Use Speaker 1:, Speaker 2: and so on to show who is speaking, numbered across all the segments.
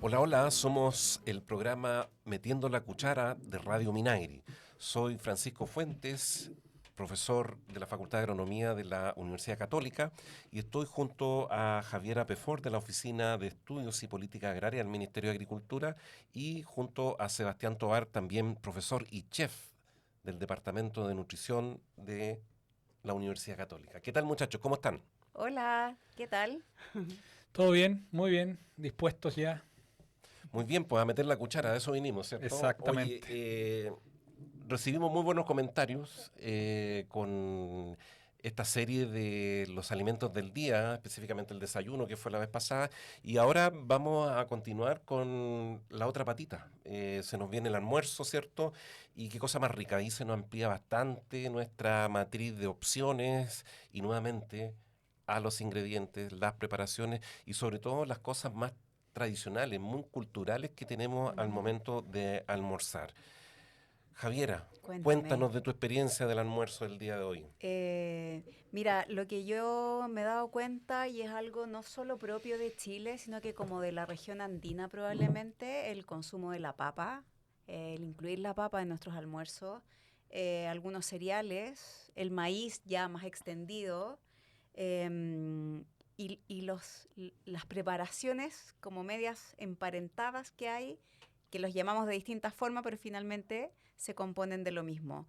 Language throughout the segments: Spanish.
Speaker 1: Hola, hola, somos el programa Metiendo la Cuchara de Radio Minagri. Soy Francisco Fuentes, profesor de la Facultad de Agronomía de la Universidad Católica, y estoy junto a Javiera Pefort de la Oficina de Estudios y Política Agraria del Ministerio de Agricultura y junto a Sebastián Tovar, también profesor y chef del Departamento de Nutrición de la Universidad Católica. ¿Qué tal, muchachos? ¿Cómo están?
Speaker 2: Hola, ¿qué tal?
Speaker 3: Todo bien, muy bien, dispuestos ya.
Speaker 1: Muy bien, pues a meter la cuchara, de eso vinimos, ¿cierto? Oye,
Speaker 3: Exactamente.
Speaker 1: recibimos muy buenos comentarios con esta serie de los alimentos del día, específicamente el desayuno que fue la vez pasada, y ahora vamos a continuar con la otra patita. Se nos viene el almuerzo, ¿cierto? Y qué cosa más rica, ahí se nos amplía bastante nuestra matriz de opciones y nuevamente a los ingredientes, las preparaciones y sobre todo las cosas más tradicionales, muy culturales que tenemos al momento de almorzar. Javiera,
Speaker 2: Cuéntame.
Speaker 1: cuéntanos de tu experiencia del almuerzo del día de hoy.
Speaker 2: Mira, lo que yo me he dado cuenta y es algo no solo propio de Chile, sino que como de la región andina probablemente, el consumo de la papa, el incluir la papa en nuestros almuerzos, algunos cereales, el maíz ya más extendido, las preparaciones como medias emparentadas que hay, que los llamamos de distintas formas, pero finalmente se componen de lo mismo.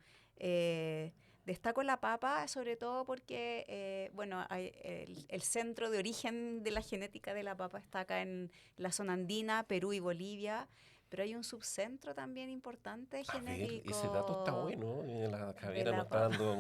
Speaker 2: Destaco la papa sobre todo porque, bueno, el centro de origen de la genética de la papa está acá en la zona andina, Perú y Bolivia, pero hay un subcentro también importante
Speaker 1: A ver, ese dato está
Speaker 2: genético
Speaker 1: bueno. La
Speaker 2: de
Speaker 1: Javiera nos
Speaker 2: la
Speaker 1: está
Speaker 2: papa.
Speaker 1: dando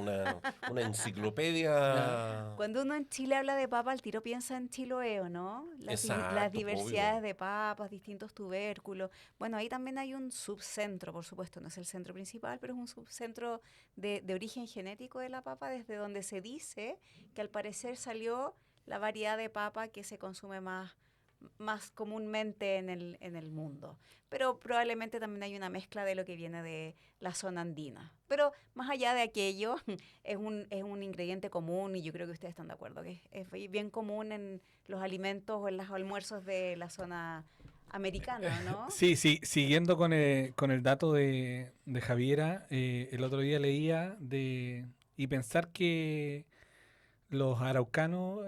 Speaker 1: una enciclopedia.
Speaker 2: Cuando uno en Chile habla de papa, al tiro piensa en Chiloé, ¿o no? Las
Speaker 1: Exacto, pues,
Speaker 2: diversidades
Speaker 1: obvio.
Speaker 2: de papas, distintos tubérculos. Bueno, ahí también hay un subcentro, por supuesto, no es el centro principal, pero es un subcentro de origen genético de la papa, desde donde se dice que al parecer salió la variedad de papa que se consume más comúnmente en el mundo. Pero probablemente también hay una mezcla de lo que viene de la zona andina. Pero más allá de aquello, es un ingrediente común y yo creo que ustedes están de acuerdo, que es bien común en los alimentos o en los almuerzos de la zona americana, ¿no?
Speaker 3: Sí, sí, siguiendo con el dato de Javiera, el otro día leía y pensar que los araucanos,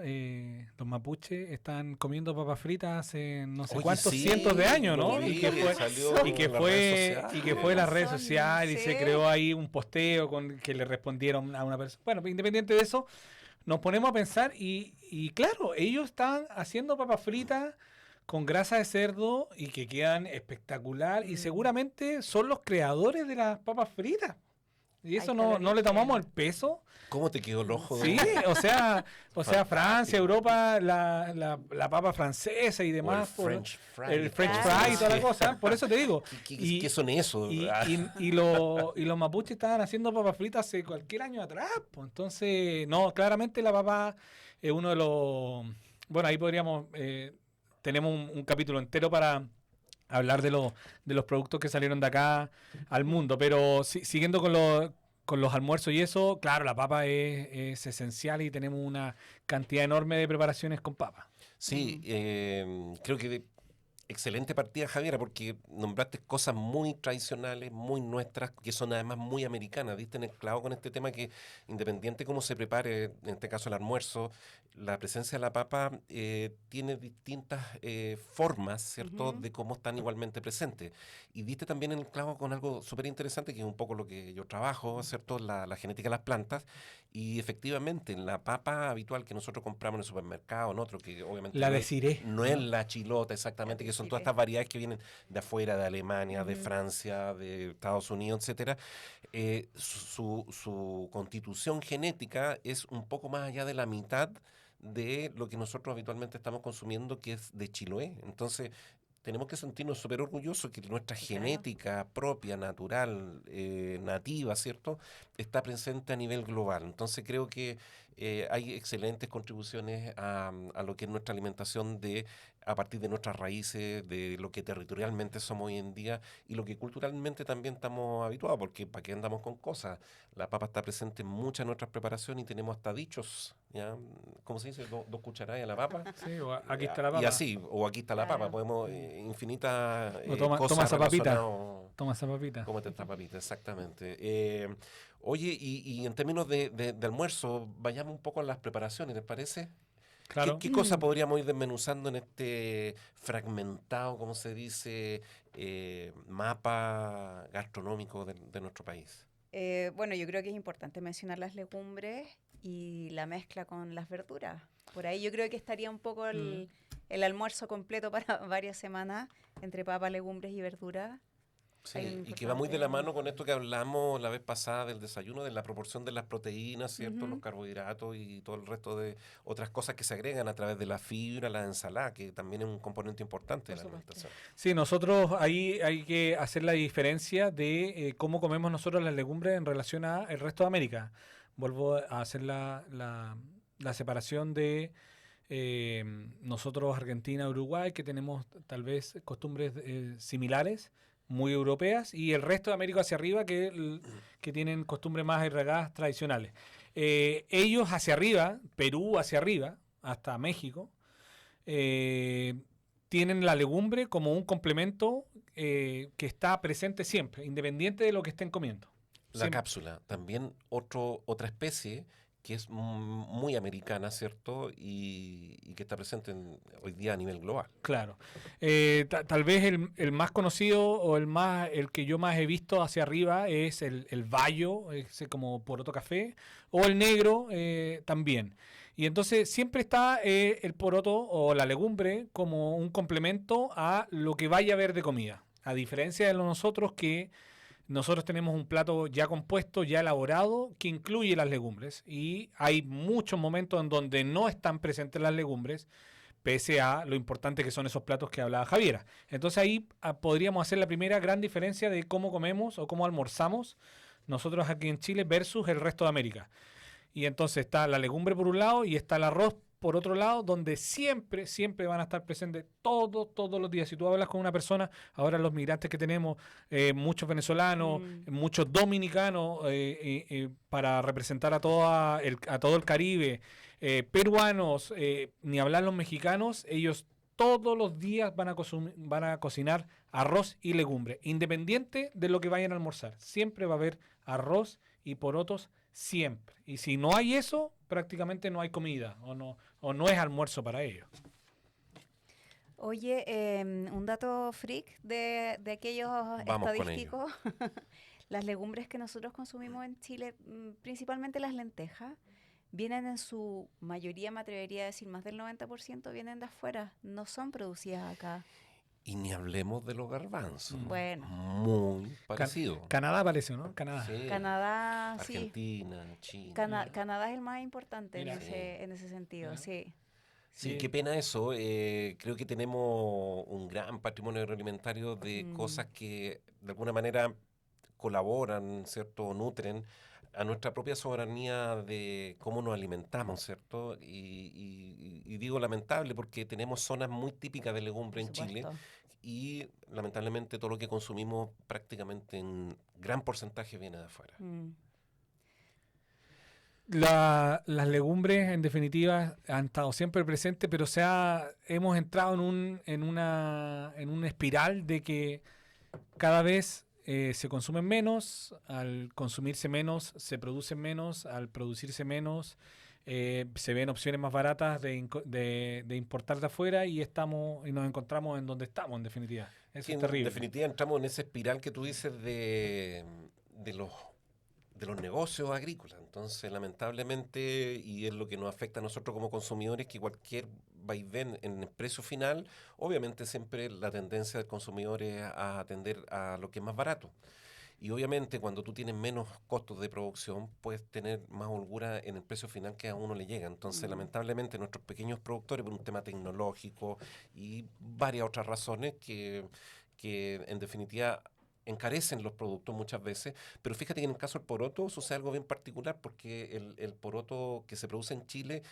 Speaker 3: los mapuches, están comiendo papas fritas hace no sé
Speaker 1: Oye,
Speaker 3: cuántos cientos de
Speaker 1: sí,
Speaker 3: años,
Speaker 1: lo
Speaker 3: ¿no?
Speaker 1: vi,
Speaker 3: Y
Speaker 1: salió
Speaker 3: que
Speaker 1: en las redes
Speaker 3: fue, y que
Speaker 1: sociales.
Speaker 3: fue en las redes
Speaker 2: Razón,
Speaker 3: sociales y se
Speaker 2: sí.
Speaker 3: creó ahí un posteo con que le respondieron a una persona. Bueno, independiente de eso, nos ponemos a pensar y claro, ellos están haciendo papas fritas con grasa de cerdo y que quedan espectacular y
Speaker 2: Mm,
Speaker 3: seguramente son los creadores de las papas fritas. Y
Speaker 2: ahí
Speaker 3: eso
Speaker 2: está el
Speaker 3: no le tomamos
Speaker 2: origen.
Speaker 3: el peso.
Speaker 1: ¿Cómo te quedó el
Speaker 3: Sí,
Speaker 1: ojo?
Speaker 3: o sea, Francia,
Speaker 1: Fantástico.
Speaker 3: Europa, la papa francesa y
Speaker 1: O el
Speaker 3: demás, por
Speaker 1: French
Speaker 3: el
Speaker 1: fry,
Speaker 3: French
Speaker 1: como se
Speaker 3: fry y toda la
Speaker 1: dice.
Speaker 2: Claro.
Speaker 3: cosa, por eso te digo.
Speaker 1: ¿Qué son eso?
Speaker 3: Y los mapuches estaban haciendo papas fritas hace cualquier año atrás, pues. Entonces, no, claramente la papa es uno de los... Bueno, ahí podríamos... tenemos un capítulo entero para hablar de los productos que salieron de acá al mundo, pero siguiendo con los almuerzos y eso, claro, la papa es esencial y tenemos una cantidad enorme de preparaciones con papa.
Speaker 1: Sí,
Speaker 2: Mm.
Speaker 1: creo que excelente partida, Javiera, porque nombraste cosas muy tradicionales, muy nuestras, que son además muy americanas. Diste en el clavo con este tema que, independiente cómo se prepare, en este caso el almuerzo, la presencia de la papa tiene distintas formas, ¿cierto?,
Speaker 2: Ujú.
Speaker 1: de cómo están igualmente presentes. Y diste también en el clavo con algo súper interesante, que es un poco lo que yo trabajo, ¿cierto?, la genética de las plantas. Y efectivamente, la papa habitual que nosotros compramos en el supermercado, en otro, que obviamente
Speaker 3: La de Ciré,
Speaker 1: no
Speaker 3: ¿o
Speaker 1: es
Speaker 3: no?
Speaker 1: la chilota
Speaker 2: La
Speaker 1: exactamente, que son todas
Speaker 2: deciré.
Speaker 1: estas variedades que vienen de afuera, de Alemania, de
Speaker 2: Ujú.
Speaker 1: Francia, de Estados Unidos, etcétera. Su constitución genética es un poco más allá de la mitad de lo que nosotros habitualmente estamos consumiendo, que es de Chiloé. Entonces, tenemos que sentirnos súper orgullosos que nuestra
Speaker 2: Sí, claro.
Speaker 1: genética propia, natural, nativa, ¿cierto?, está presente a nivel global. Entonces creo que hay excelentes contribuciones a lo que es nuestra alimentación a partir de nuestras raíces, de lo que territorialmente somos hoy en día y lo que culturalmente también estamos habituados, porque ¿para qué andamos con cosas? La papa está presente en muchas de nuestras preparaciones y tenemos hasta dichos ¿ya? ¿Cómo se dice? Dos cucharadas a la papa.
Speaker 3: Sí, o aquí está la
Speaker 1: Y
Speaker 3: papa.
Speaker 1: así, o aquí está la
Speaker 2: Claro.
Speaker 1: papa. Podemos infinitas
Speaker 3: O toma
Speaker 1: cosas
Speaker 3: esa papita.
Speaker 1: relacionadas.
Speaker 3: Toma esa papita.
Speaker 1: Cómete esta papita, exactamente. Oye, y en términos de almuerzo, vayamos un poco a las preparaciones, ¿les parece?
Speaker 3: Claro.
Speaker 1: ¿Qué cosa podríamos ir desmenuzando en este fragmentado, como se dice, mapa gastronómico de nuestro país?
Speaker 2: Bueno, yo creo que es importante mencionar las legumbres y la mezcla con las verduras. Por ahí yo creo que estaría un poco el almuerzo completo para varias semanas entre papas, legumbres y verduras.
Speaker 1: Sí,
Speaker 2: Hay un
Speaker 1: y que va muy de la
Speaker 2: importante-
Speaker 1: mano con esto que hablamos la vez pasada del desayuno, de la proporción de las proteínas, ¿cierto? Los
Speaker 2: Ujú.
Speaker 1: carbohidratos y todo el resto de otras cosas que se agregan a través de la fibra, la ensalada, que también es un componente importante de
Speaker 2: Por
Speaker 1: la
Speaker 2: supuesto.
Speaker 1: alimentación.
Speaker 3: Sí, nosotros ahí hay que hacer la diferencia de cómo comemos nosotros las legumbres en relación al resto de América. Vuelvo a hacer la separación de nosotros, Argentina, Uruguay, que tenemos tal vez costumbres similares, muy europeas, y el resto de América hacia arriba, que tienen costumbres más arraigadas tradicionales. Ellos hacia arriba, Perú hacia arriba, hasta México, eh, tienen la legumbre como un complemento que está presente siempre, independiente de lo que estén comiendo.
Speaker 1: La
Speaker 3: Siempre.
Speaker 1: cápsula, también otra especie que es muy americana, ¿cierto? Y que está presente hoy día a nivel global.
Speaker 3: Claro. Tal vez el más conocido o el que yo más he visto hacia arriba es el bayo, ese como poroto café, o el negro también. Y entonces siempre está el poroto o la legumbre como un complemento a lo que vaya a haber de comida. A diferencia de nosotros que nosotros tenemos un plato ya compuesto, ya elaborado, que incluye las legumbres. Y hay muchos momentos en donde no están presentes las legumbres, pese a lo importante que son esos platos que hablaba Javiera. Entonces ahí podríamos hacer la primera gran diferencia de cómo comemos o cómo almorzamos nosotros aquí en Chile versus el resto de América. Y entonces está la legumbre por un lado y está el arroz por otro lado, donde siempre, siempre van a estar presentes todos los días. Si tú hablas con una persona, ahora los migrantes que tenemos, muchos venezolanos, muchos dominicanos, para representar a todo el Caribe, peruanos, ni hablar los mexicanos, ellos todos los días van a cocinar arroz y legumbre, independiente de lo que vayan a almorzar. Siempre va a haber arroz y porotos, siempre. Y si no hay eso, prácticamente no hay comida o no es almuerzo para ellos.
Speaker 2: Oye, un dato freak de aquellos
Speaker 1: Vamos con
Speaker 2: estadísticos. Las legumbres que nosotros consumimos en Chile, principalmente las lentejas, vienen en su mayoría, me atrevería a decir, más del 90% vienen de afuera, no son producidas acá.
Speaker 1: Y ni hablemos de los garbanzos.
Speaker 2: Bueno.
Speaker 1: Muy parecido.
Speaker 3: Canadá parece, ¿no? Canadá.
Speaker 1: Sí.
Speaker 2: Canadá, sí.
Speaker 1: Argentina, China.
Speaker 2: Canadá es el más importante
Speaker 3: Mira.
Speaker 2: en ese sentido,
Speaker 3: Mira.
Speaker 2: sí.
Speaker 1: Sí, qué pena eso. Creo que tenemos un gran patrimonio agroalimentario de cosas que de alguna manera colaboran, ¿cierto? Nutren a nuestra propia soberanía de cómo nos alimentamos, ¿cierto? Y digo lamentable porque tenemos zonas muy típicas de legumbre
Speaker 2: Por
Speaker 1: en Chile
Speaker 2: supuesto.
Speaker 1: y lamentablemente todo lo que consumimos prácticamente en gran porcentaje viene de afuera.
Speaker 3: Las legumbres, en definitiva, han estado siempre presentes, pero hemos entrado en una espiral de que cada vez se consumen menos, al consumirse menos, se producen menos, al producirse menos, se ven opciones más baratas de importar de afuera y nos encontramos en donde estamos, en definitiva. Eso
Speaker 1: Sí,
Speaker 3: es
Speaker 1: en
Speaker 3: terrible.
Speaker 1: definitiva entramos en esa espiral que tú dices de los negocios agrícolas. Entonces, lamentablemente, y es lo que nos afecta a nosotros como consumidores, que cualquier vaivén en el precio final, obviamente siempre la tendencia del consumidor es a atender a lo que es más barato. Y obviamente cuando tú tienes menos costos de producción, puedes tener más holgura en el precio final que a uno le llega. Entonces, lamentablemente, nuestros pequeños productores, por un tema tecnológico y varias otras razones que en definitiva encarecen los productos muchas veces, pero fíjate que en el caso del poroto sucede algo bien particular porque el poroto que se produce en Chile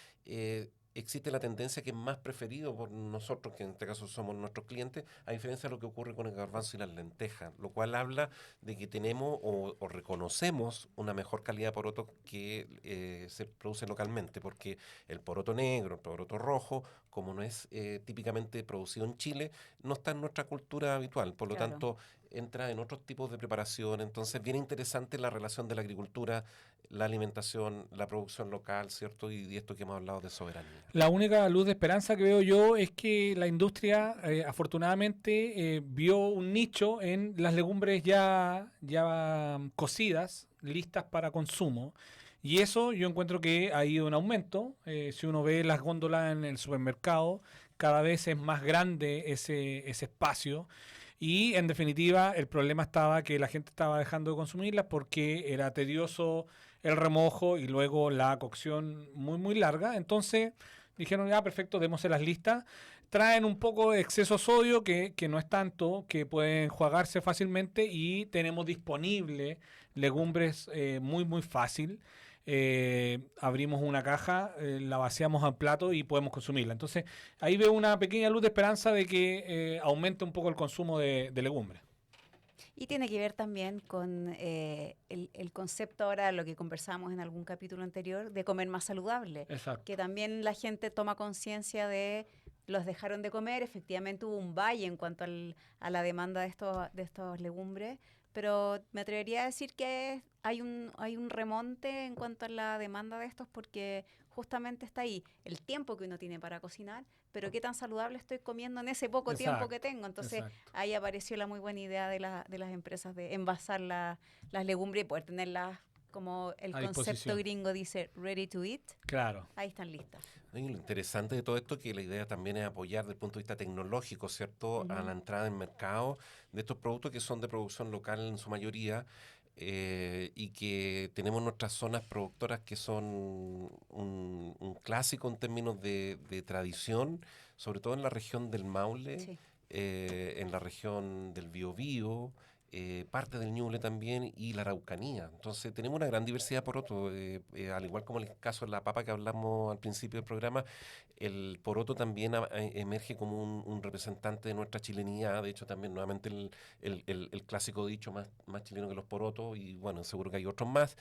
Speaker 1: existe la tendencia que es más preferido por nosotros, que en este caso somos nuestros clientes, a diferencia de lo que ocurre con el garbanzo y las lentejas, lo cual habla de que tenemos o reconocemos una mejor calidad de poroto que se produce localmente, porque el poroto negro, el poroto rojo, como no es típicamente producido en Chile, no está en nuestra cultura habitual, por lo
Speaker 2: Claro.
Speaker 1: tanto entra en otros tipos de preparación, entonces bien interesante la relación de la agricultura, la alimentación, la producción local, ¿cierto? Y esto que hemos hablado de soberanía.
Speaker 3: La única luz de esperanza que veo yo es que la industria, afortunadamente, vio un nicho en las legumbres ya cocidas, listas para consumo. Y eso yo encuentro que ha ido en aumento. Si uno ve las góndolas en el supermercado, cada vez es más grande ese espacio. Y en definitiva, el problema estaba que la gente estaba dejando de consumirlas porque era tedioso el remojo y luego la cocción muy, muy larga. Entonces dijeron, ya, perfecto, démosle las listas. Traen un poco de exceso de sodio, que no es tanto, que pueden enjuagarse fácilmente y tenemos disponible legumbres muy, muy fácil. Abrimos una caja, la vaciamos al plato y podemos consumirla. Entonces, ahí veo una pequeña luz de esperanza de que aumente un poco el consumo de legumbres.
Speaker 2: Y tiene que ver también con el concepto ahora, lo que conversábamos en algún capítulo anterior, de comer más saludable.
Speaker 3: Exacto.
Speaker 2: Que también la gente toma conciencia de los dejaron de comer, efectivamente hubo un valle en cuanto a la demanda de estos legumbres, pero me atrevería a decir que hay un remonte en cuanto a la demanda de estos porque justamente está ahí el tiempo que uno tiene para cocinar, pero qué tan saludable estoy comiendo en ese poco tiempo que
Speaker 3: Exacto,
Speaker 2: tengo. Entonces
Speaker 3: exacto.
Speaker 2: ahí apareció la muy buena idea de las empresas de envasar las legumbres y poder tenerlas como el
Speaker 3: A
Speaker 2: concepto
Speaker 3: disposición.
Speaker 2: gringo dice, ready to eat.
Speaker 3: Claro.
Speaker 2: Ahí están listas.
Speaker 1: Y lo interesante de todo esto es que la idea también es apoyar desde el punto de vista tecnológico, ¿cierto?, a la entrada en mercado de estos productos que son de producción local en su mayoría y que tenemos nuestras zonas productoras que son un clásico en términos de tradición, sobre todo en la región del Maule,
Speaker 2: Sí.
Speaker 1: en la región del Biobío, parte del Ñuble también y la Araucanía. Entonces tenemos una gran diversidad por otro, al igual como el caso de la papa que hablamos al principio del programa, el poroto también emerge como un representante de nuestra chilenidad. De hecho, también nuevamente el clásico dicho más chileno que los porotos, y bueno, seguro que hay otros más,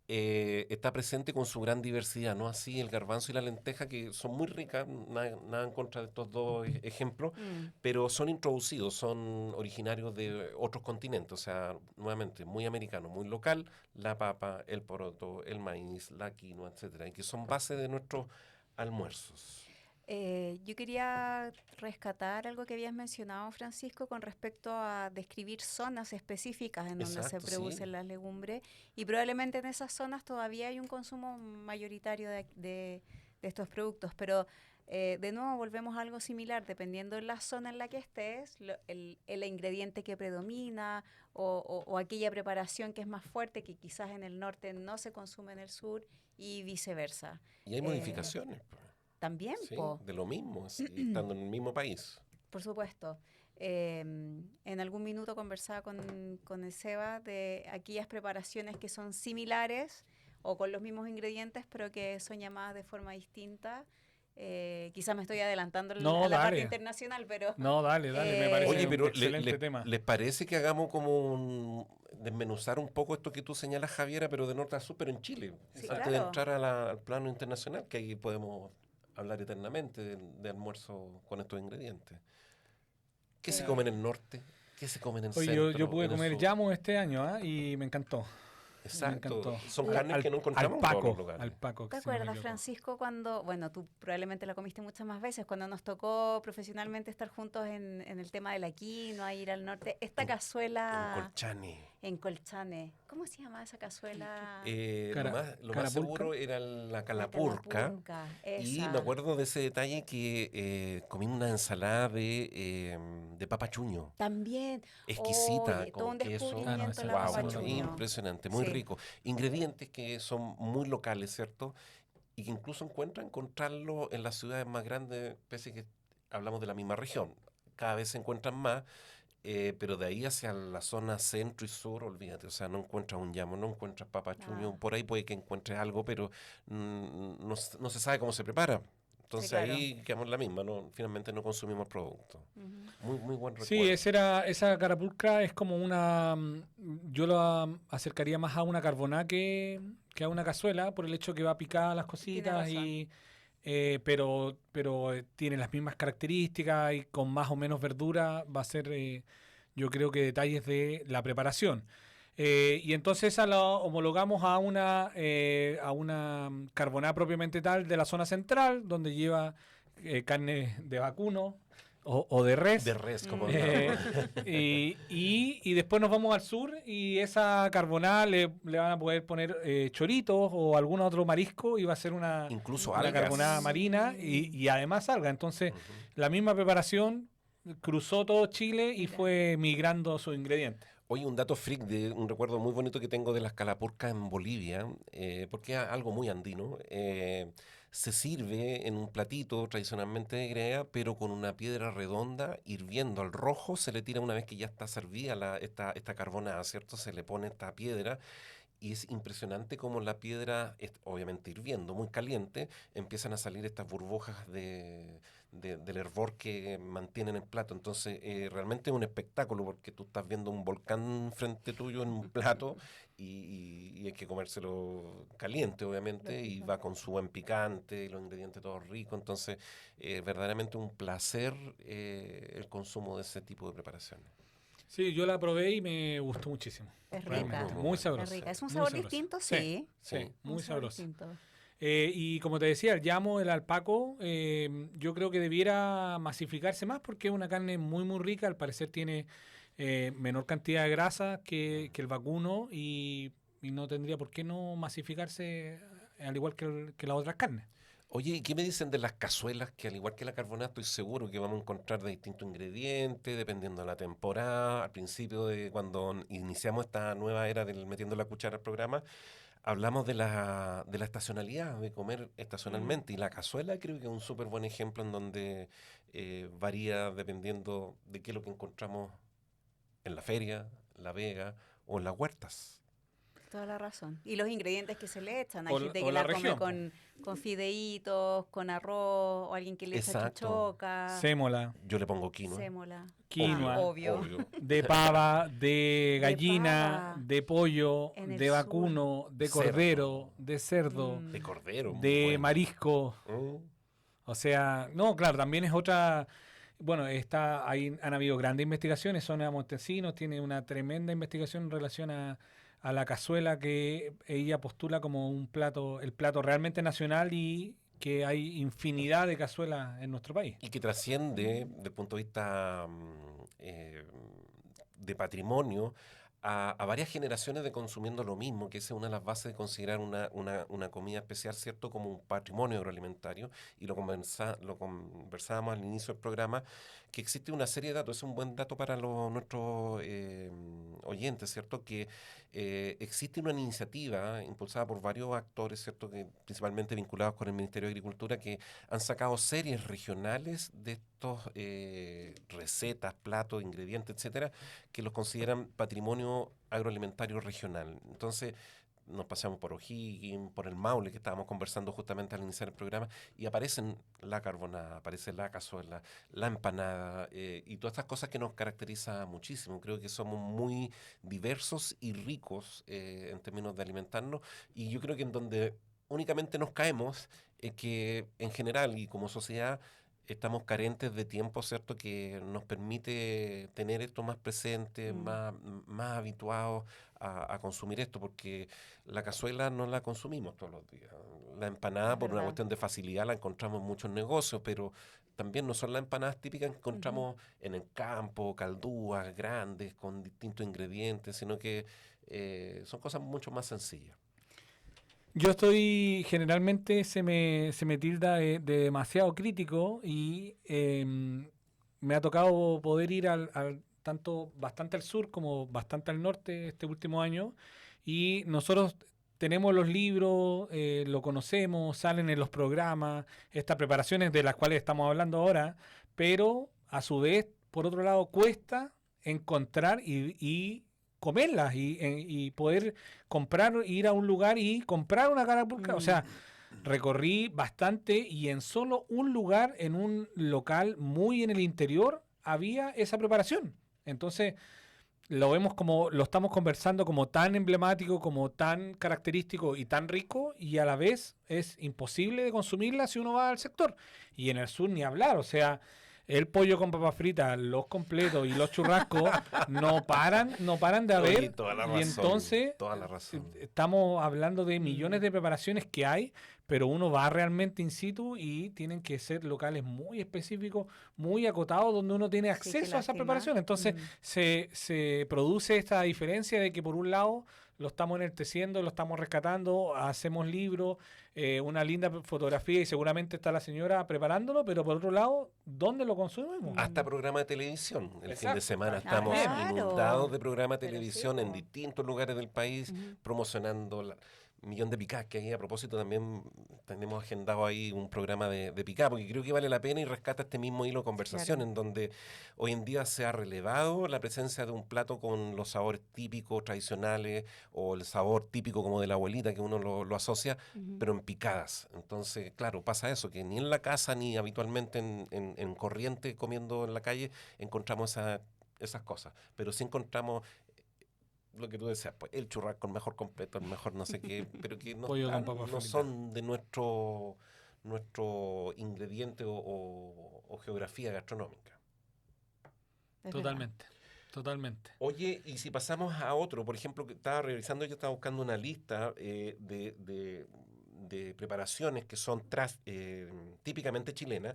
Speaker 1: está presente con su gran diversidad, ¿no? Así el garbanzo y la lenteja, que son muy ricas, nada en contra de estos dos ejemplos,
Speaker 2: Mm.
Speaker 1: pero son introducidos, son originarios de otros continentes, o sea, nuevamente, muy americano, muy local, la papa, el poroto, el maíz, la quinoa, etcétera, y que son base de nuestros almuerzos.
Speaker 2: Yo quería rescatar algo que habías mencionado, Francisco, con respecto a describir zonas específicas en donde se
Speaker 1: Exacto, sí.
Speaker 2: producen las legumbres y probablemente en esas zonas todavía hay un consumo mayoritario de estos productos, pero de nuevo volvemos a algo similar, dependiendo de la zona en la que estés, el ingrediente que predomina o aquella preparación que es más fuerte que quizás en el norte no se consume en el sur y viceversa.
Speaker 1: Y hay
Speaker 2: Eh,
Speaker 1: modificaciones,
Speaker 2: También,
Speaker 1: sí,
Speaker 2: po.
Speaker 1: de lo mismo, así, estando en el mismo país.
Speaker 2: Por supuesto. En algún minuto conversaba con el Seba de aquellas preparaciones que son similares o con los mismos ingredientes, pero que son llamadas de forma distinta. Quizás me estoy adelantando
Speaker 3: No,
Speaker 2: a la parte
Speaker 3: dale.
Speaker 2: internacional, pero
Speaker 3: No, dale, me
Speaker 2: Eh,
Speaker 3: parece
Speaker 1: Oye,
Speaker 3: un
Speaker 1: pero
Speaker 3: excelente tema.
Speaker 1: ¿les parece que hagamos como desmenuzar un poco esto que tú señalas, Javiera, pero de norte a sur, pero en Chile?
Speaker 2: sí,
Speaker 1: Antes de
Speaker 2: claro.
Speaker 1: entrar al plano internacional, que ahí podemos hablar eternamente de almuerzo con estos ingredientes. ¿Qué se come en el norte? ¿Qué se come en el
Speaker 3: Oye, yo
Speaker 1: centro,
Speaker 3: pude
Speaker 1: en el
Speaker 3: comer
Speaker 1: sur?
Speaker 3: llamo este año, ¿ah? Y me encantó. Me
Speaker 1: Exacto.
Speaker 3: encantó.
Speaker 1: Son
Speaker 2: La-
Speaker 1: carnes que no encontramos en todos los lugares.
Speaker 3: Al Paco,
Speaker 2: ¿Te
Speaker 3: si no me
Speaker 2: acuerdas,
Speaker 3: equivoco.
Speaker 2: Francisco, cuando, bueno, tú probablemente la comiste muchas más veces, cuando nos tocó profesionalmente estar juntos en el tema de la quinoa, ir al norte, esta
Speaker 1: En
Speaker 2: cazuela
Speaker 1: Colchane.
Speaker 2: en Colchane, ¿cómo se llama esa cazuela?
Speaker 1: Lo más
Speaker 3: Carapulca.
Speaker 1: seguro era la
Speaker 2: La
Speaker 1: calapurca.
Speaker 2: calapurca,
Speaker 1: Y me
Speaker 2: esa.
Speaker 1: acuerdo de ese detalle que comí una ensalada de papa chuño,
Speaker 2: También,
Speaker 1: exquisita,
Speaker 2: oye, todo
Speaker 1: con
Speaker 2: un
Speaker 1: queso.
Speaker 3: Ah, no,
Speaker 2: descubrimiento
Speaker 3: esa,
Speaker 2: la
Speaker 3: esa
Speaker 2: papa
Speaker 3: no la
Speaker 1: Wow,
Speaker 3: probé.
Speaker 2: chuño.
Speaker 1: impresionante, muy
Speaker 2: Sí,
Speaker 1: rico. Ingredientes que son muy locales, ¿cierto? Y que incluso encontrarlo en las ciudades más grandes, pese a que hablamos de la misma región. Cada vez se encuentran más, pero de ahí hacia la zona centro y sur, olvídate, o sea, no encuentras un llamo, no encuentras papachuño,
Speaker 2: nada.
Speaker 1: por ahí puede que encuentres algo, pero no se sabe cómo se prepara. Entonces
Speaker 2: claro.
Speaker 1: ahí quedamos en la misma, ¿no? Finalmente no consumimos el producto. Muy buen recuerdo.
Speaker 3: Sí, esa carapulcra es como una... Yo lo acercaría más a una carboná que a una cazuela, por el hecho que va a picar las cositas,
Speaker 2: razón.
Speaker 3: pero tiene las mismas características y con más o menos verdura va a ser, yo creo que detalles de la preparación. Y entonces esa la homologamos a una carboná propiamente tal de la zona central, donde lleva carne de vacuno o de res.
Speaker 1: De res, como
Speaker 3: Eh,
Speaker 1: digamos.
Speaker 3: y después nos vamos al sur y esa carboná le van a poder poner choritos o algún otro marisco y va a ser
Speaker 1: Incluso
Speaker 3: una
Speaker 1: algas.
Speaker 3: carboná marina y además alga. Entonces,
Speaker 1: Ujú.
Speaker 3: la misma preparación cruzó todo Chile y
Speaker 2: Mira.
Speaker 3: fue migrando sus ingredientes.
Speaker 1: Oye, un dato freak de un recuerdo muy bonito que tengo de las calapurcas en Bolivia, porque es algo muy andino. Se sirve en un platito tradicionalmente de greda, pero con una piedra redonda hirviendo al rojo. Se le tira una vez que ya está servida esta carbonada, ¿cierto? Se le pone esta piedra y es impresionante como la piedra, obviamente hirviendo, muy caliente, empiezan a salir estas burbujas del hervor que mantienen el plato. Entonces, realmente es un espectáculo porque tú estás viendo un volcán frente tuyo en un plato y hay que comérselo caliente, obviamente, y
Speaker 2: Lógico.
Speaker 1: va con su buen picante y los ingredientes todos ricos. Entonces, verdaderamente un placer el consumo de ese tipo de preparaciones.
Speaker 3: Sí, yo la probé y me gustó muchísimo.
Speaker 2: Es
Speaker 3: Realmente,
Speaker 2: rica.
Speaker 1: muy
Speaker 3: muy
Speaker 1: buena.
Speaker 3: sabrosa.
Speaker 2: Es rica. Es un
Speaker 3: muy
Speaker 2: sabor
Speaker 3: sabrosa.
Speaker 2: distinto,
Speaker 3: Sí,
Speaker 2: sí.
Speaker 3: sí,
Speaker 1: Sí.
Speaker 3: muy
Speaker 2: Un sabor
Speaker 3: sabrosa.
Speaker 2: distinto.
Speaker 3: Y como te decía, el llamo, el alpaco, yo creo que debiera masificarse más porque es una carne muy, muy rica. Al parecer tiene menor cantidad de grasa que el vacuno y no tendría por qué no masificarse al igual que las otras carnes.
Speaker 1: Oye, ¿y qué me dicen de las cazuelas? Que al igual que la carbonada, estoy seguro que vamos a encontrar de distintos ingredientes, dependiendo de la temporada. Al principio de cuando iniciamos esta nueva era del Metiendo la Cuchara al programa, hablamos de la estacionalidad, de comer estacionalmente. Y la cazuela creo que es un súper buen ejemplo en donde varía dependiendo de qué es lo que encontramos en la feria, la vega o en las huertas.
Speaker 2: Toda la razón. Y los ingredientes que se le echan. Hay
Speaker 3: O,
Speaker 2: gente
Speaker 3: o
Speaker 2: que
Speaker 3: la
Speaker 2: la come
Speaker 3: región, po.
Speaker 2: con fideitos, con arroz, o alguien que le echa
Speaker 1: Exacto.
Speaker 2: chuchoca,
Speaker 3: Sémola,
Speaker 1: Yo le pongo quinoa.
Speaker 2: sémola.
Speaker 3: quinoa,
Speaker 2: Obvio.
Speaker 1: Obvio.
Speaker 3: de pava, de
Speaker 2: De
Speaker 3: gallina,
Speaker 2: pava.
Speaker 3: de pollo,
Speaker 2: En el
Speaker 3: de
Speaker 2: sur.
Speaker 3: vacuno, de
Speaker 1: Cerdo.
Speaker 3: cordero, de cerdo,
Speaker 2: Mm.
Speaker 1: De cordero. muy
Speaker 3: de
Speaker 1: bueno.
Speaker 3: marisco.
Speaker 1: Mm.
Speaker 3: O sea, no, claro, también es otra. Bueno, han habido grandes investigaciones. Sonia Montesinos tiene una tremenda investigación en relación a la cazuela que ella postula como el plato realmente nacional y que hay infinidad de cazuelas en nuestro país.
Speaker 1: Y que trasciende, desde el punto de vista de patrimonio, a varias generaciones de consumiendo lo mismo, que esa es una de las bases de considerar una comida especial, ¿cierto?, como un patrimonio agroalimentario, y lo conversábamos al inicio del programa, que existe una serie de datos, es un buen dato para nuestros oyentes, ¿cierto?, que existe una iniciativa impulsada por varios actores, ¿cierto?, que principalmente vinculados con el Ministerio de Agricultura, que han sacado series regionales de estos recetas, platos, ingredientes, etcétera, que los consideran patrimonio agroalimentario regional. Entonces, nos pasamos por O'Higgins, por el Maule, que estábamos conversando justamente al iniciar el programa, y aparecen la carbonada, aparece la cazuela, la empanada, y todas estas cosas que nos caracteriza muchísimo. Creo que somos muy diversos y ricos en términos de alimentarnos, y yo creo que en donde únicamente nos caemos es que en general y como sociedad estamos carentes de tiempo, ¿cierto?, que nos permite tener esto más presente,
Speaker 2: Mm.
Speaker 1: más habituados a consumir esto, porque la cazuela no la consumimos todos los días. La empanada,
Speaker 2: Es
Speaker 1: por una
Speaker 2: verdad.
Speaker 1: cuestión de facilidad, la encontramos en muchos negocios, pero también no son las empanadas típicas que encontramos en el campo, caldúas grandes, con distintos ingredientes, sino que son cosas mucho más sencillas.
Speaker 3: Yo generalmente se me tilda de demasiado crítico y me ha tocado poder ir tanto bastante al sur como bastante al norte este último año y nosotros tenemos los libros, lo conocemos, salen en los programas, estas preparaciones de las cuales estamos hablando ahora, pero a su vez, por otro lado, cuesta encontrar y comerlas y poder comprar, ir a un lugar y comprar una carapulcra. O sea, recorrí bastante y en solo un lugar, en un local muy en el interior, había esa preparación. Entonces, lo vemos como, lo estamos conversando como tan emblemático, como tan característico y tan rico, y a la vez es imposible de consumirla si uno va al sector. Y en el sur ni hablar, o sea, el pollo con papas fritas, los completos y los churrascos no paran de
Speaker 1: Oye,
Speaker 3: haber.
Speaker 1: toda la
Speaker 3: Y
Speaker 1: razón,
Speaker 3: entonces
Speaker 1: toda la razón.
Speaker 3: estamos hablando de millones de preparaciones que hay, pero uno va realmente in situ y tienen que ser locales muy específicos, muy acotados, donde uno tiene
Speaker 2: Sí, qué
Speaker 3: acceso a esa
Speaker 2: lástima.
Speaker 3: preparación. Entonces se produce esta diferencia de que por un lado lo estamos enalteciendo, lo estamos rescatando, hacemos libros, una linda fotografía y seguramente está la señora preparándolo, pero por otro lado, ¿dónde lo consumimos?
Speaker 1: Hasta programa de televisión. El fin de
Speaker 3: Exacto,
Speaker 1: semana
Speaker 3: también.
Speaker 1: estamos
Speaker 2: Claro.
Speaker 1: inundados de programas de
Speaker 2: Pero sí,
Speaker 1: televisión en
Speaker 2: po.
Speaker 1: distintos lugares del país,
Speaker 2: Ujú.
Speaker 1: promocionando millón de picadas que hay. A propósito, también tenemos agendado ahí un programa de picada, porque creo que vale la pena y rescata este mismo hilo de conversación,
Speaker 2: Claro.
Speaker 1: en donde hoy en día se ha relevado la presencia de un plato con los sabores típicos, tradicionales, o el sabor típico como de la abuelita que uno lo asocia,
Speaker 2: Ujú.
Speaker 1: pero en picadas. Entonces, claro, pasa eso, que ni en la casa ni habitualmente en corriente comiendo en la calle encontramos esas cosas, pero sí encontramos lo que tú decías, pues el churrasco, el mejor completo, el mejor no sé qué, pero que no,
Speaker 3: Pollo con papas
Speaker 1: no
Speaker 3: fritas.
Speaker 1: son de nuestro ingrediente o geografía gastronómica.
Speaker 2: Es verdad.
Speaker 3: Totalmente, totalmente.
Speaker 1: Oye, y si pasamos a otro, por ejemplo, que estaba revisando, yo estaba buscando una lista de preparaciones que son típicamente chilenas.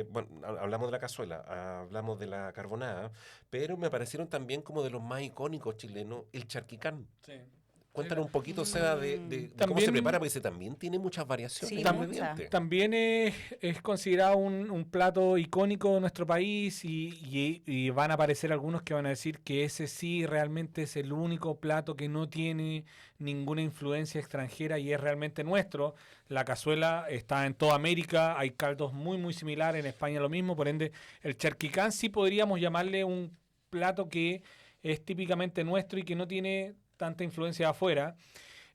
Speaker 1: Bueno, hablamos de la cazuela, hablamos de la carbonada, pero me parecieron también como de los más icónicos chilenos, el charquicán.
Speaker 3: Sí.
Speaker 1: Cuéntanos un poquito, Seba, de cómo se
Speaker 3: También-
Speaker 1: prepara, porque ese también tiene muchas variaciones
Speaker 2: Sí,
Speaker 1: de
Speaker 2: muchas.
Speaker 1: ingredientes.
Speaker 3: También es considerado un plato icónico de nuestro país y van a aparecer algunos que van a decir que ese sí realmente es el único plato que no tiene ninguna influencia extranjera y es realmente nuestro. La cazuela está en toda América, hay caldos muy muy similares, en España lo mismo, por ende el charquicán sí podríamos llamarle un plato que es típicamente nuestro y que no tiene tanta influencia de afuera.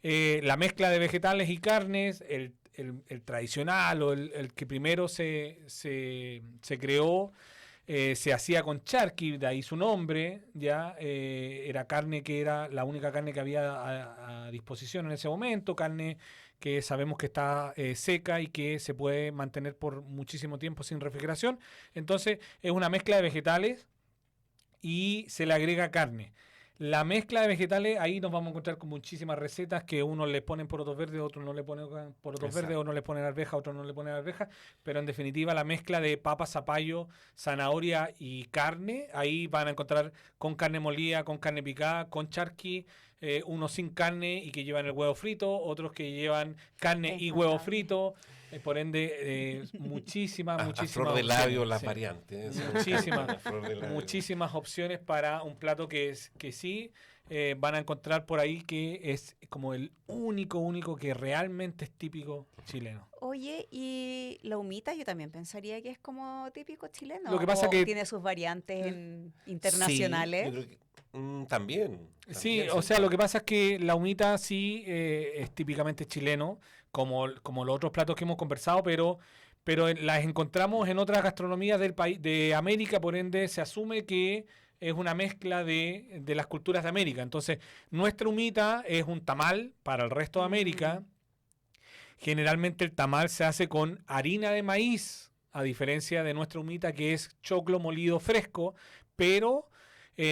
Speaker 3: La mezcla de vegetales y carnes, el tradicional o el que primero se creó, se hacía con charqui, de ahí su nombre, ya era carne que era la única carne que había a disposición en ese momento, carne que sabemos que está seca y que se puede mantener por muchísimo tiempo sin refrigeración. Entonces es una mezcla de vegetales y se le agrega carne. La mezcla de vegetales, ahí nos vamos a encontrar con muchísimas recetas que unos le ponen porotos verdes, otros no le ponen porotos verdes,
Speaker 1: Exacto.
Speaker 3: o no le ponen arveja, otros no le ponen arveja, pero en definitiva la mezcla de papa, zapallo, zanahoria y carne, ahí van a encontrar con carne molida, con carne picada, con charqui, unos sin carne y que llevan el huevo frito, otros que llevan carne y huevo
Speaker 2: Infaltable.
Speaker 3: frito, por ende muchísimas
Speaker 1: A flor de labio las variantes.
Speaker 3: Muchísimas,
Speaker 1: A flor de labio.
Speaker 3: muchísimas opciones para un plato que sí van a encontrar por ahí que es como el único que realmente es típico chileno.
Speaker 2: Oye, y la humita yo también pensaría que es como típico chileno.
Speaker 3: Lo que pasa
Speaker 2: o
Speaker 3: que-
Speaker 2: tiene sus variantes
Speaker 1: Sí,
Speaker 2: internacionales.
Speaker 1: yo creo que, también.
Speaker 3: Sí,
Speaker 1: también
Speaker 3: o
Speaker 1: se
Speaker 3: sea, lo
Speaker 1: puede.
Speaker 3: que pasa es que la humita sí es típicamente chileno, como los otros platos que hemos conversado, pero las encontramos en otras gastronomías del país, de América, por ende se asume que es una mezcla de las culturas de América. Entonces, nuestra humita es un tamal para el resto de América. Generalmente el tamal se hace con harina de maíz, a diferencia de nuestra humita que es choclo molido fresco, pero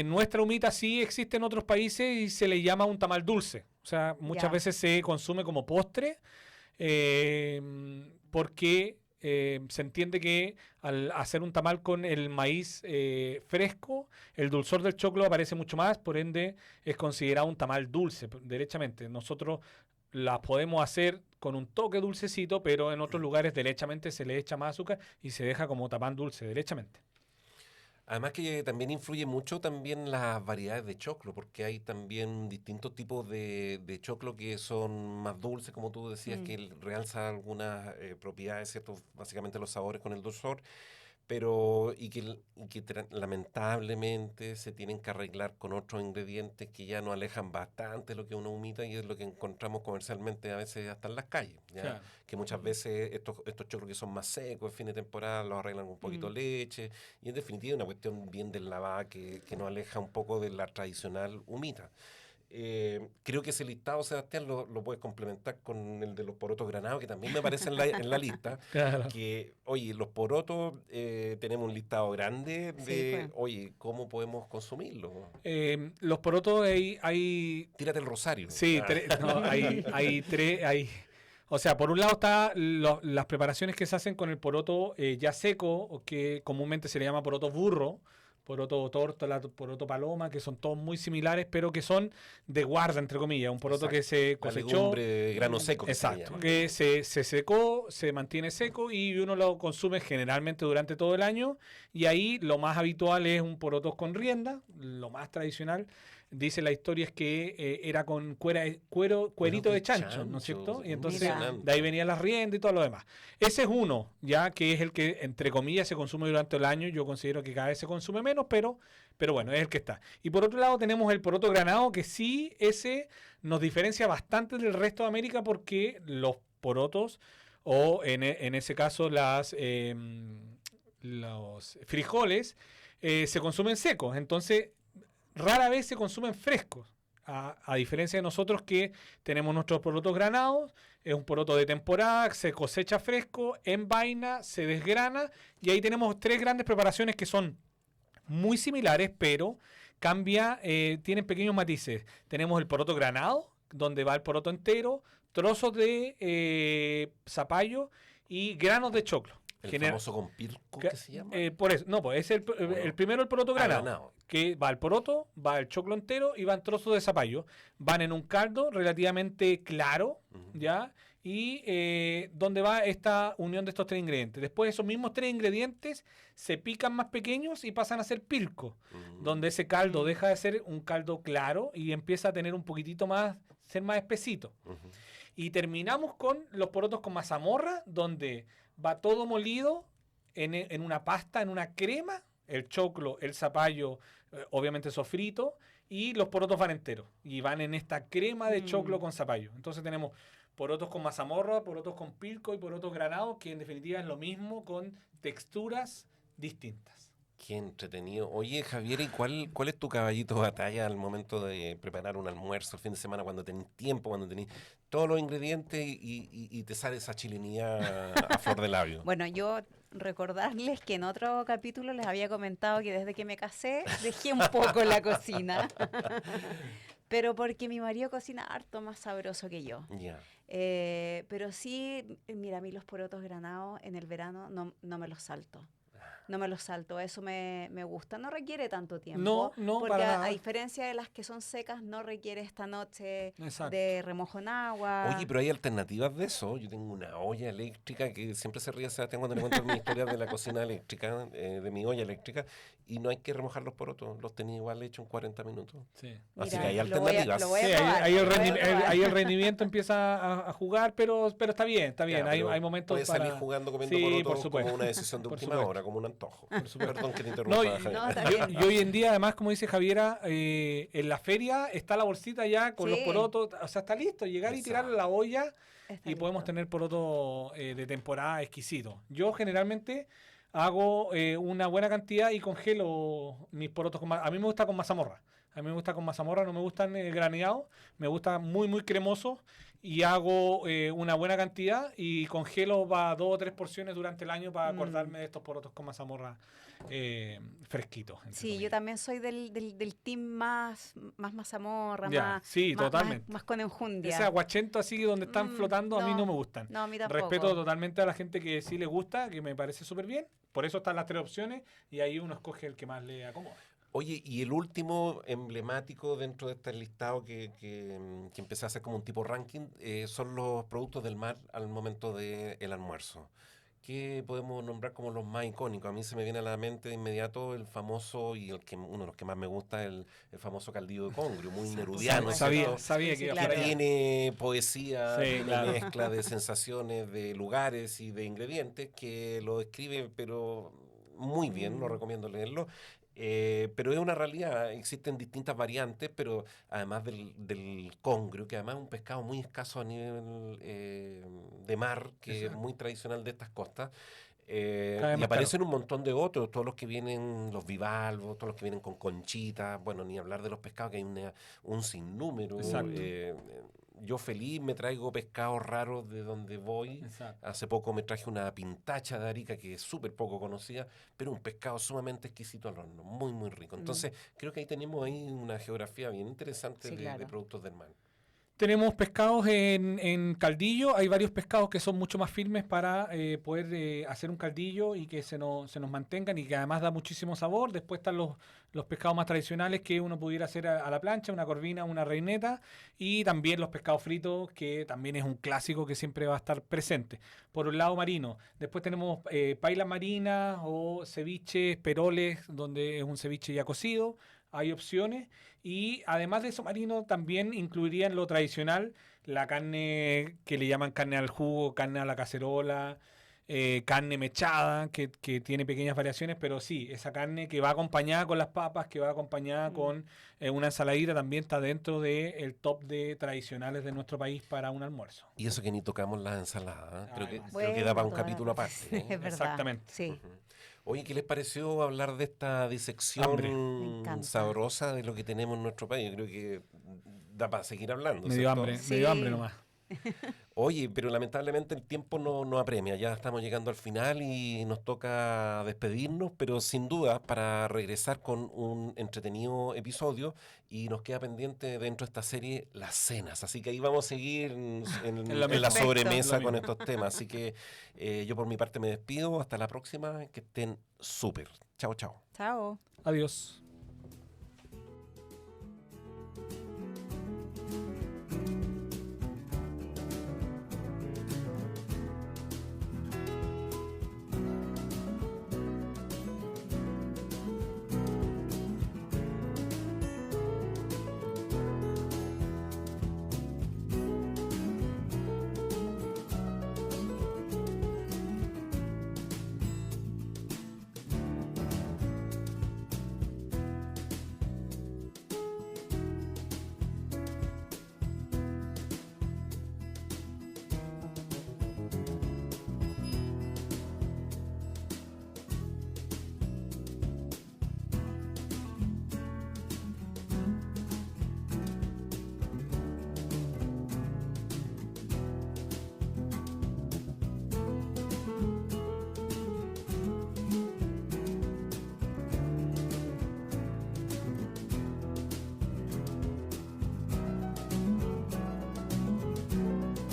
Speaker 3: nuestra humita sí existe en otros países y se le llama un tamal dulce. O sea, muchas
Speaker 2: Ya.
Speaker 3: veces se consume como postre eh, porque se entiende que al hacer un tamal con el maíz fresco, el dulzor del choclo aparece mucho más, por ende es considerado un tamal dulce, derechamente. Nosotros las podemos hacer con un toque dulcecito, pero en otros lugares derechamente se le echa más azúcar y se deja como tamal dulce, derechamente.
Speaker 1: Además que también influye mucho también las variedades de choclo, porque hay también distintos tipos de choclo que son más dulces, como tú decías,
Speaker 2: Mm.
Speaker 1: que realza algunas propiedades, ¿cierto? Básicamente los sabores con el dulzor, pero lamentablemente se tienen que arreglar con otros ingredientes que ya nos alejan bastante de lo que uno humita y es lo que encontramos comercialmente a veces hasta en las calles, ¿ya?
Speaker 3: Claro.
Speaker 1: Que muchas veces estos choclos que son más secos, en fin de temporada, los arreglan con un poquito de leche y en definitiva una cuestión bien del lavada que nos aleja un poco de la tradicional humita. Creo que ese listado, Sebastián, lo puedes complementar con el de los porotos granados, que también me aparece en la lista.
Speaker 3: Claro.
Speaker 1: Que, oye, los porotos, tenemos un listado grande de,
Speaker 2: pues.
Speaker 1: oye, ¿cómo podemos consumirlos?
Speaker 3: Los porotos hay
Speaker 1: Tírate el rosario.
Speaker 3: sí, no, o sea, por un lado está las preparaciones que se hacen con el poroto ya seco, o que comúnmente se le llama poroto burro, poroto tórtola, poroto paloma, que son todos muy similares, pero que son de guarda, entre comillas, un poroto que se
Speaker 1: La
Speaker 3: cosechó.
Speaker 1: legumbre de grano seco. Que se
Speaker 3: Exacto,
Speaker 1: llama.
Speaker 3: que se secó, se mantiene seco y uno lo consume generalmente durante todo el año. Y ahí lo más habitual es un porotos con rienda, lo más tradicional. Dice la historia es que era con cuerito de chancho, ¿no es cierto? Y entonces de ahí venían las riendas y todo lo demás. Ese es uno, ya que es el que, entre comillas, se consume durante el año. Yo considero que cada vez se consume menos, pero bueno, es el que está. Y por otro lado tenemos el poroto granado, que sí, ese nos diferencia bastante del resto de América porque los porotos, o en ese caso los frijoles, se consumen secos. Entonces, rara vez se consumen frescos. A diferencia de nosotros que tenemos nuestros porotos granados, es un poroto de temporada, se cosecha fresco, en vaina, se desgrana, y ahí tenemos 3 grandes preparaciones que son muy similares, pero tienen pequeños matices. Tenemos el poroto granado, donde va el poroto entero, trozos de zapallo y granos de choclo.
Speaker 1: El famoso con pilco, ¿qué se llama?
Speaker 3: Por eso, no, pues es el primero el poroto granado, que va el poroto, va el choclo entero y van trozos de zapallo. Van en un caldo relativamente claro, ¿ya? Y donde va esta unión de estos 3 ingredientes. Después esos mismos 3 ingredientes se pican más pequeños y pasan a ser pilco, donde ese caldo deja de ser un caldo claro y empieza a tener un poquitito más, ser más espesito. Y terminamos con los porotos con mazamorra, donde va todo molido en una pasta, en una crema, el choclo, el zapallo, obviamente sofrito, y los porotos van enteros. Y van en esta crema de choclo con zapallo. Entonces tenemos porotos con mazamorra, porotos con pilco y porotos granados, que en definitiva es lo mismo con texturas distintas.
Speaker 1: Qué entretenido. Oye, Javier, ¿y cuál es tu caballito de batalla al momento de preparar un almuerzo el fin de semana, cuando tenés tiempo, cuando tenés todos los ingredientes y te sale esa chilenidad a flor de labio?
Speaker 2: Bueno, yo recordarles que en otro capítulo les había comentado que desde que me casé dejé un poco la cocina. Pero porque mi marido cocina harto más sabroso que yo.
Speaker 1: Ya.
Speaker 2: Pero sí, mira, a mí los porotos granados en el verano no me los salto. No me los salto, eso me gusta. No requiere tanto tiempo.
Speaker 3: No,
Speaker 2: porque
Speaker 3: para nada.
Speaker 2: a diferencia de las que son secas, no requiere esta noche
Speaker 3: Exacto.
Speaker 2: de remojo en agua.
Speaker 1: Oye, pero hay alternativas de eso. Yo tengo una olla eléctrica que siempre se ríe Sebastián cuando le cuento mi historia de la cocina eléctrica, de mi olla eléctrica, y no hay que remojar los porotos. Los tenía igual hechos en 40 minutos.
Speaker 3: Sí.
Speaker 1: Así
Speaker 2: Mira,
Speaker 1: que hay
Speaker 2: lo voy a
Speaker 1: alternativas.
Speaker 2: probar,
Speaker 3: ahí
Speaker 2: lo voy a probar.
Speaker 3: ahí el rendimiento empieza a jugar, pero está bien, está bien.
Speaker 1: Ya,
Speaker 3: hay momentos
Speaker 1: puedes
Speaker 3: para
Speaker 1: salir jugando comiendo
Speaker 3: Sí,
Speaker 1: porotos
Speaker 3: por supuesto.
Speaker 1: como una decisión de
Speaker 3: Por
Speaker 1: última
Speaker 3: supuesto.
Speaker 1: hora, como un antojo. Perdón que te
Speaker 3: No,
Speaker 1: interrumpa, Javier.
Speaker 2: No, está bien.
Speaker 3: y hoy en día, además, como dice Javiera, en la feria está la bolsita ya con
Speaker 2: Sí.
Speaker 3: los porotos, o sea, está listo, llegar y tirarlo a la olla
Speaker 2: Está
Speaker 3: y podemos
Speaker 2: listo.
Speaker 3: tener porotos de temporada exquisitos. Yo generalmente hago una buena cantidad y congelo mis porotos a mí me gusta con mazamorra. A mí me gusta con mazamorra, no me gustan graneados, me gusta muy, muy cremoso y hago una buena cantidad y congelo para 2 o 3 porciones durante el año para acordarme de estos porotos con mazamorra fresquitos. entre
Speaker 2: Sí,
Speaker 3: comillas.
Speaker 2: yo también soy del team más mazamorra,
Speaker 3: Ya, sí, totalmente.
Speaker 2: más con enjundia.
Speaker 3: Ese aguachento así donde están flotando a mí no me gustan.
Speaker 2: No, a mí tampoco.
Speaker 3: Respeto totalmente a la gente que sí le gusta, que me parece súper bien. Por eso están las 3 opciones y ahí uno escoge el que más le acomoda.
Speaker 1: Oye, y el último emblemático dentro de este listado que empecé a hacer como un tipo ranking son los productos del mar al momento del almuerzo. ¿Qué podemos nombrar como los más icónicos? A mí se me viene a la mente de inmediato el famoso, y uno de los que más me gusta, el famoso caldillo de congrio, muy nerudiano.
Speaker 3: Sabía
Speaker 1: ¿cierto?
Speaker 3: que iba
Speaker 2: claro.
Speaker 3: por
Speaker 1: Que
Speaker 3: allá.
Speaker 1: tiene poesía,
Speaker 3: Sí,
Speaker 1: tiene
Speaker 3: claro.
Speaker 1: mezcla de sensaciones, de lugares y de ingredientes que lo describe, pero muy bien, lo recomiendo leerlo. Pero es una realidad, existen distintas variantes, pero además del congrio, que además es un pescado muy escaso a nivel de mar, que es muy tradicional de estas costas.
Speaker 3: Cada vez
Speaker 1: Y
Speaker 3: más caro.
Speaker 1: aparecen un montón de otros, todos los que vienen, los bivalvos, todos los que vienen con conchitas, bueno, ni hablar de los pescados, que hay un sinnúmero.
Speaker 3: Exacto.
Speaker 1: Yo feliz me traigo pescados raros de donde voy.
Speaker 3: Exacto.
Speaker 1: Hace poco me traje una pintacha de Arica que es súper poco conocida, pero un pescado sumamente exquisito al horno, muy, muy rico. Entonces, creo que ahí tenemos ahí una geografía bien interesante
Speaker 2: Sí,
Speaker 1: de
Speaker 2: claro.
Speaker 1: productos del mar.
Speaker 3: Tenemos pescados en caldillo. Hay varios pescados que son mucho más firmes para poder hacer un caldillo y que se nos mantengan y que además da muchísimo sabor. Después están los pescados más tradicionales que uno pudiera hacer a la plancha, una corvina, una reineta. Y también los pescados fritos, que también es un clásico que siempre va a estar presente. Por un lado marino. Después tenemos pailas marinas o ceviches, peroles, donde es un ceviche ya cocido. Hay opciones. Y además de eso, marino también incluirían lo tradicional, la carne que le llaman carne al jugo, carne a la cacerola, carne mechada, que tiene pequeñas variaciones, pero sí, esa carne que va acompañada con las papas, que va acompañada con una ensaladita, también está dentro del top de tradicionales de nuestro país para un almuerzo.
Speaker 1: Y eso que ni tocamos las ensaladas, ¿eh? Creo que,
Speaker 3: Además.
Speaker 1: creo que da para un
Speaker 2: toda la
Speaker 1: capítulo
Speaker 2: razón.
Speaker 1: aparte. ¿eh?
Speaker 2: Es verdad.
Speaker 3: Exactamente.
Speaker 2: Sí.
Speaker 1: Ujú. Oye, ¿qué les pareció hablar de esta
Speaker 3: Hambre.
Speaker 2: Me
Speaker 1: disección
Speaker 2: encanta.
Speaker 1: sabrosa de lo que tenemos en nuestro país? Yo creo que da para seguir hablando,
Speaker 3: Medio
Speaker 1: ¿cierto?
Speaker 3: hambre,
Speaker 2: Sí.
Speaker 3: medio hambre nomás.
Speaker 1: Oye, pero lamentablemente el tiempo no apremia. Ya estamos llegando al final y nos toca despedirnos, pero sin duda para regresar con un entretenido episodio y nos queda pendiente dentro de esta serie las cenas. Así que ahí vamos a seguir en la
Speaker 3: mismo.
Speaker 1: sobremesa
Speaker 3: Lo
Speaker 1: con
Speaker 3: mismo.
Speaker 1: estos temas. Así que yo por mi parte me despido. Hasta la próxima. Que estén súper. Chao, chao.
Speaker 2: Chao.
Speaker 3: Adiós.